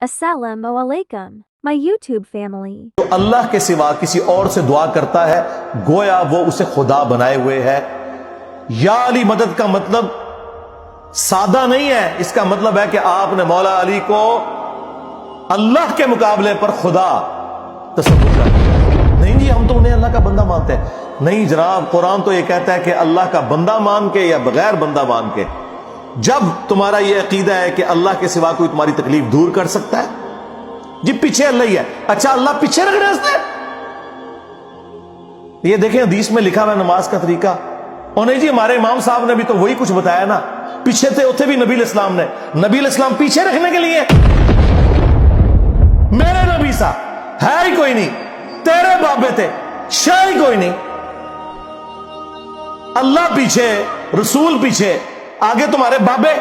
Assalamu alaikum, my YouTube family. تو اللہ کے سوا کسی اور سے دعا کرتا ہے گویا وہ اسے خدا بنائے ہوئے ہے۔ یا علی مدد کا مطلب سادہ نہیں ہے، اس کا مطلب ہے کہ آپ نے مولا علی کو اللہ کے مقابلے پر خدا تصور کر لیا۔ نہیں جی ہم تو انہیں اللہ کا بندہ مانتے ہیں، نہیں جناب، قرآن تو یہ کہتا ہے کہ اللہ کا بندہ مان کے یا بغیر بندہ مان کے۔ جب تمہارا یہ عقیدہ ہے کہ اللہ کے سوا کوئی تمہاری تکلیف دور کر سکتا ہے، جی پیچھے اللہ ہی ہے، اچھا اللہ پیچھے رکھ رہے ہیں۔ یہ دیکھیں حدیث میں لکھا ہوا نماز کا طریقہ، اور نہیں جی ہمارے امام صاحب نے بھی تو وہی کچھ بتایا نا، پیچھے تھے اتنے بھی نبی علیہ السلام نے، نبی علیہ السلام پیچھے رکھنے کے لیے، میرے نبی سا ہے ہی کوئی نہیں، تیرے بابے تھے شاہ ہی کوئی نہیں، اللہ پیچھے، رسول پیچھے، آگے تمہارے بابے۔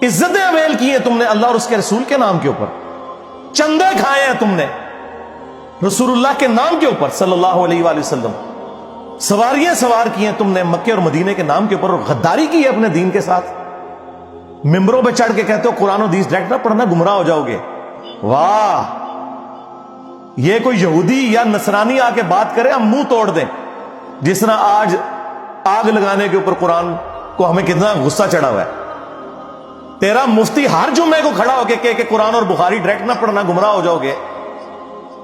عزتیں اویل کی ہیں تم نے اللہ اور اس کے رسول کے نام کے اوپر، چندے کھائے ہیں تم نے رسول اللہ کے نام کے اوپر صلی اللہ علیہ وآلہ وسلم، سواریاں سوار کی ہیں تم نے مکے اور مدینے کے نام کے اوپر، اور غداری کی ہے اپنے دین کے ساتھ۔ ممبروں پہ چڑھ کے کہتے ہو قرآن و حدیث ڈائریکٹ نہ پڑھنا گمراہ ہو جاؤ گے۔ واہ، یہ کوئی یہودی یا نصرانی آ کے بات کرے ہم منہ توڑ دیں، جس طرح آج آگ لگانے کے اوپر قرآن کو ہمیں کتنا غصہ چڑھا ہوا ہے۔ تیرا مفتی ہر جمعے کو کھڑا ہو کے کہ قرآن اور بخاری ڈائریکٹ نہ پڑھنا گمراہ ہو جاؤ گے،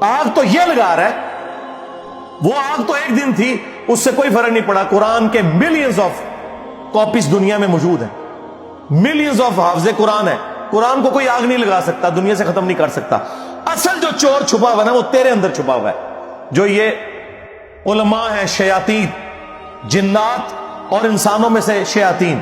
آگ تو یہ لگا رہا ہے، وہ آگ تو ایک دن تھی، اس سے کوئی فرق نہیں پڑا۔ قرآن کے ملینز آف کاپیز دنیا میں موجود ہیں، ملینز آف حافظ قرآن ہے، قرآن کو کوئی آگ نہیں لگا سکتا، دنیا سے ختم نہیں کر سکتا۔ اصل جو چور چھپا ہوا ہے وہ تیرے اندر چھپا ہوا ہے، جو یہ علماء ہیں، شیاطین، جنات اور انسانوں میں سے شیاطین،